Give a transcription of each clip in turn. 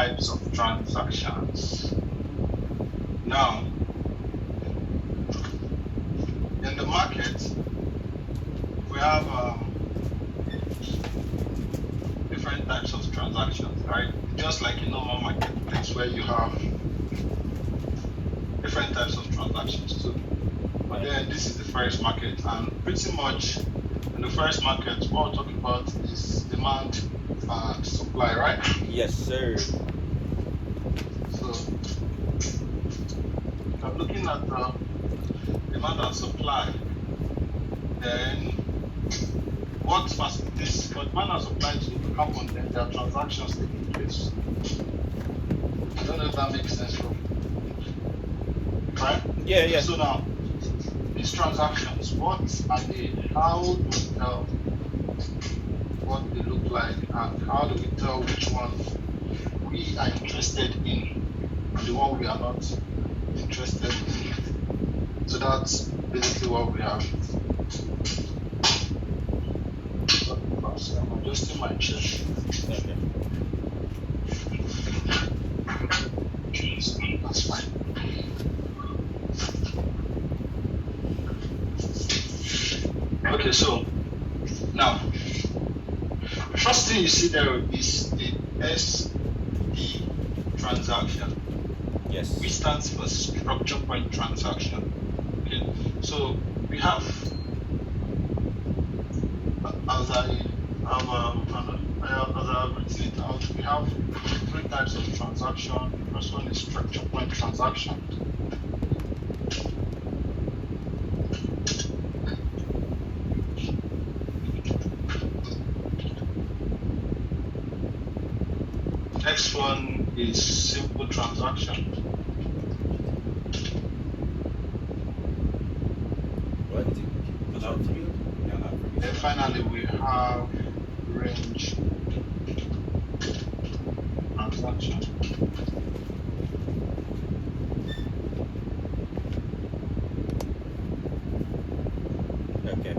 types of transactions. Now, in the market, we have different types of transactions, right? Just like a normal marketplace where you have different types of transactions too. But then this is the first market, and pretty much in the first market, what we're talking about is demand and supply, right? Yes, sir. So I'm looking at the demand and supply. Then what facilities for demand and supply to happen, then there are transactions taking place. I don't know if that makes sense, bro. Right? Yeah. So now, these transactions, what are they? How do we tell what they look like, and how do we tell which one we are interested in and the one we are not interested in? So that's basically what we have. I'm adjusting my chair. Okay. That's fine. Okay, so now, the first thing you see there is the SD transaction. Yes. Which stands for structure point transaction. Okay, so we have, as I have written it out, we have three types of transaction. The first one is structure point transaction. Next one is simple transaction. What? And finally, we have range transaction. Okay.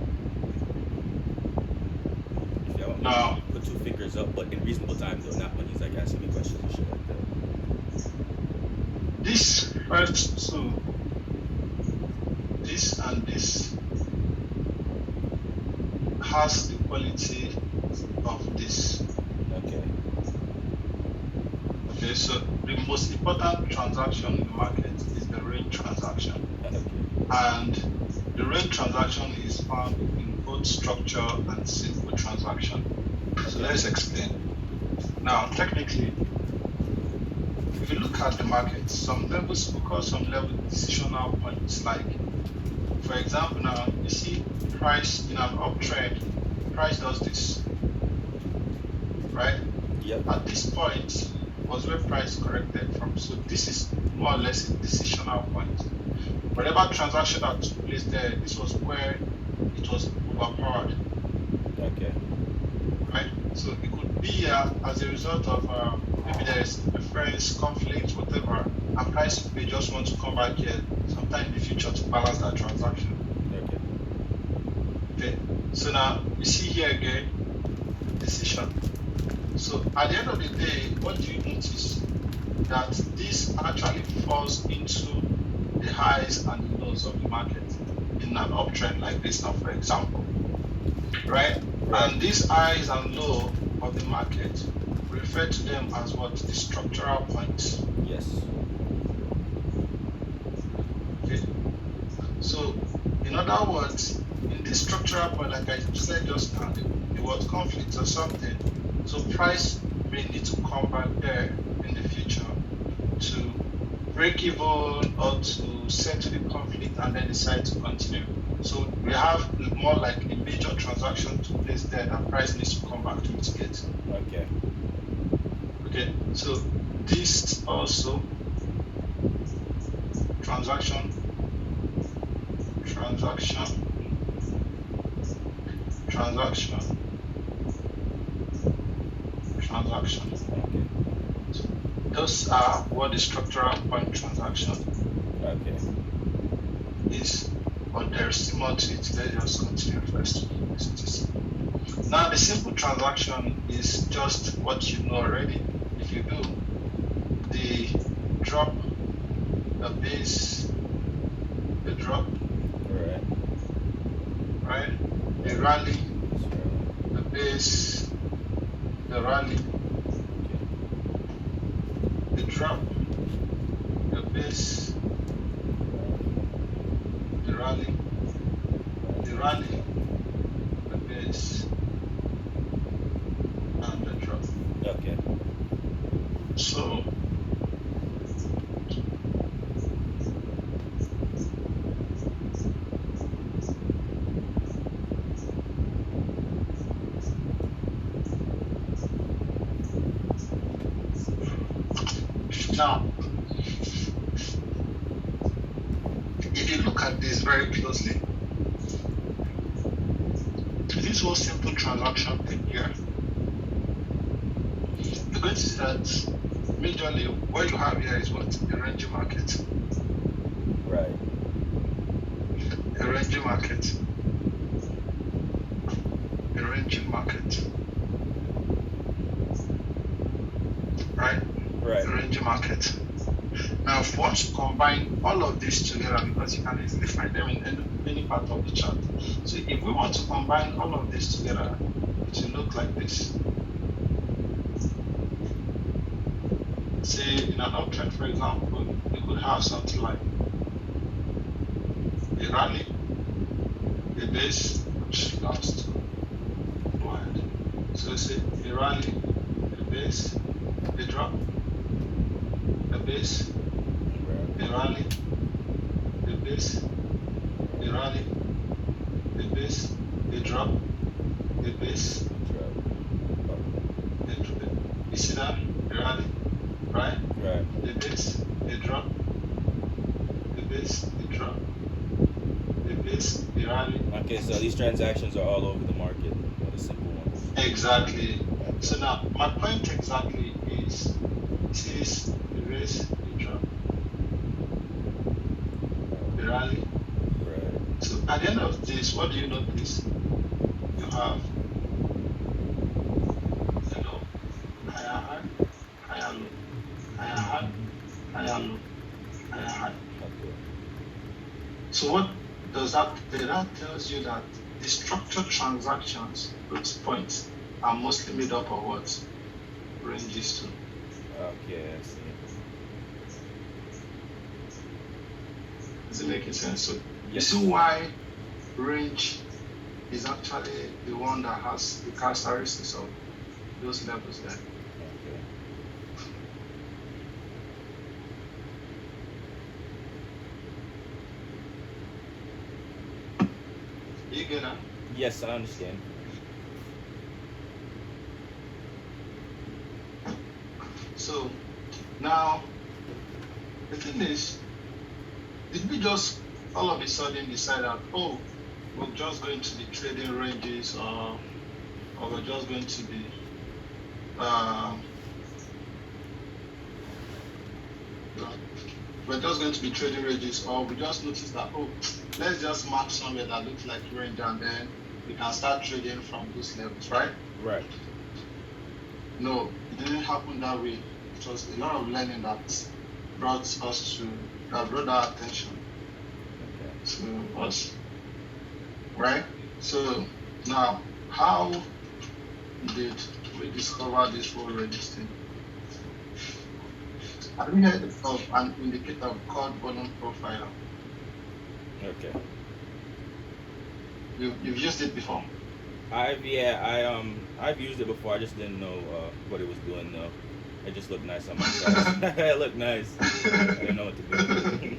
Now, put two fingers up, but in reasonable time though, not when he's like asking me questions and shit like that. This first two, this and this, has the quality of this. Okay. Okay, so the most important transaction in the market is the range transaction. Okay. And the range transaction is found in both structure and simple transaction. So let's explain. Now, technically, if you look at the market, some levels focus on level decisional points. Like, for example, now you see price in an uptrend, price does this, right? Yep. At this point was where price corrected from. So this is more or less a decisional point. Whatever transaction that took place there, this was where it was overpowered. Okay. Right? So it could be as a result of maybe there is preference, conflict, whatever, and price may just want to come back here sometime in the future to balance that transaction. Okay. So now you see here again, decision. So at the end of the day, what do you notice? That this actually falls into the highs and the lows of the market in an uptrend like this now, for example. Right? And these highs and low of the market, refer to them as what? The structural points. Yes. Okay. So in other words, in this structural point, like I said just now, the word conflict or something, so price may need to come back there in the future to break even or to settle the conflict and then decide to continue. So we have more like a major transaction to place there that price needs to come back to mitigate. Okay. Okay, so this also transaction. Those are what the structural point transaction is. But there's still more to it. Let's just continue first. Now the simple transaction is just what you know already. If you do, the drop, the base, the drop, right? The rally, the base, the rally, the drop, the base, the rally, the rally, the base, and the drop. Okay. So now, if you look at this very closely, this whole simple transaction thing here, you're going to see that majorly what you have here is what? A ranging market. Right. A ranging market. A ranging market. Right? Right. A ranging market. Now, if you want to combine all of this together, because you can easily find them in any part of the chart. So if we want to combine all of this together, it will look like this. Say in an uptrend, for example, you could have something like a rally, a base, which last. Go ahead. So say a rally, a base, a drop, a base, a rally, a base, a rally, a base, a drop, a base, you see that? A rally, right? Right. A base, a drop, a base, a drop, a base, a rally. Okay, so these transactions are all over the market, the simple ones. Exactly. Okay. So now, my point exactly is, this a base, a drop, a rally. Right. So at the end of this, what do you notice? You have a low, higher high, higher low, higher high, higher low, higher high. Okay. So what does that do? That tells you that the structured transactions, those points, are mostly made up of what? Ranges too. Okay, I see. Is it making sense? So you Yes. see why range is actually the one that has the characteristics of those levels there. Okay. You get that? Yes, I understand. So now the thing is, did we just all of a sudden decide that, oh, we're just going to be trading ranges, or we're just going to be trading ranges, or we just noticed that, oh, let's just mark somewhere that looks like range, and then we can start trading from those levels, right? Right. No, it didn't happen that way. It was a lot of learning that brought our attention to us, right? So now, how did we discover this whole range thing? Have you heard of an indicator called volume profile? Okay. You've used it before? I've used it before. I just didn't know what it was doing though. It just looked nice on my side. It looked nice. I didn't know what to do.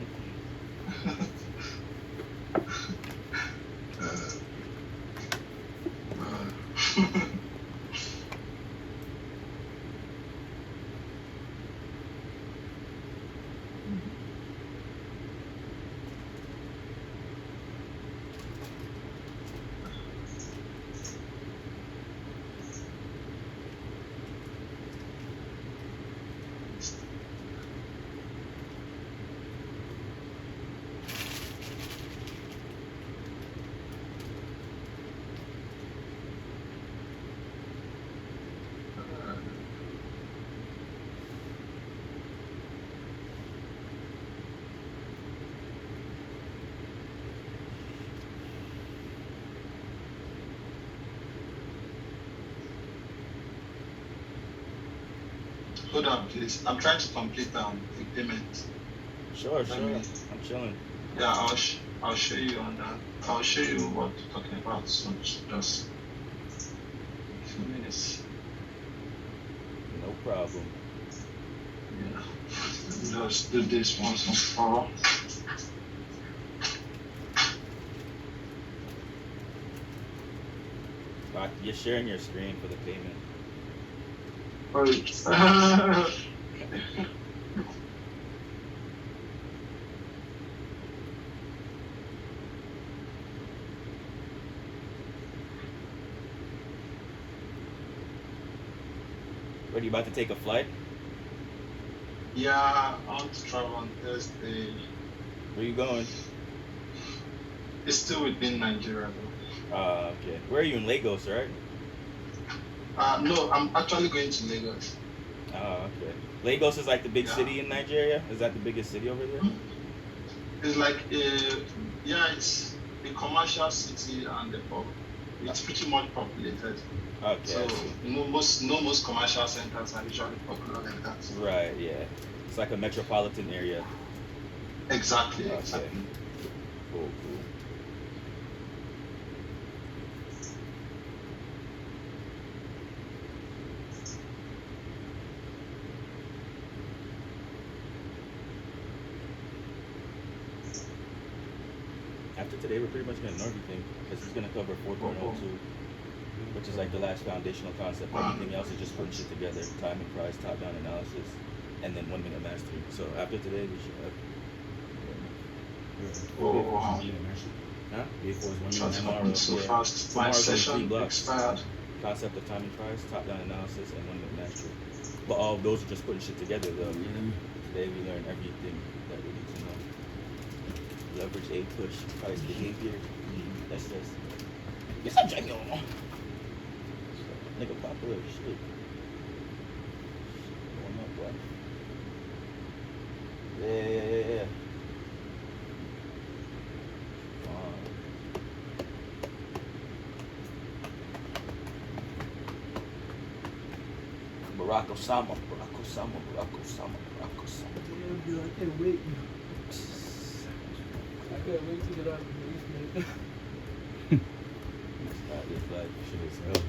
Hold on, please. I'm trying to complete the payment. Sure, Let sure. me. I'm chilling. Yeah, I'll show you on that. I'll show you what we're talking about. So just a few minutes. No problem. Yeah. Let's do this once and for all. You're sharing your screen for the payment. What, are you about to take a flight? Yeah, I want to travel on Thursday. Where you going? It's still within Nigeria though. Okay. Where are you, in Lagos, right? No, I'm actually going to Lagos. Okay. Lagos is like the big Yeah. city in Nigeria? Is that the biggest city over there? It's like it's a commercial city and it's pretty much populated. Okay, So I see. most commercial centers are usually popular like that. Right, yeah. It's like a metropolitan area. Exactly, Okay. exactly. Cool. After today, we're pretty much going to know everything because it's going to cover 4.02, which is like the last foundational concept. Everything else is just putting shit together: time and price, top-down analysis, and then 1 minute mastery. So after today, we should have. Oh, Huh? Day-4 is 1 minute that's tomorrow. happened so fast. My Tomorrow's only 3 session blocks. expired. Concept of time and price, top-down analysis, and 1 minute mastery. But all of those are just putting shit together, though. Today we learn everything that we need to know. Leverage, A push, price behavior. That's just. It's a genuine. Nigga popular shit. Going up, boy. Yeah. Barack Osama. Damn, I can't wait. I can't wait to get out of the basement. It's like shit as hell.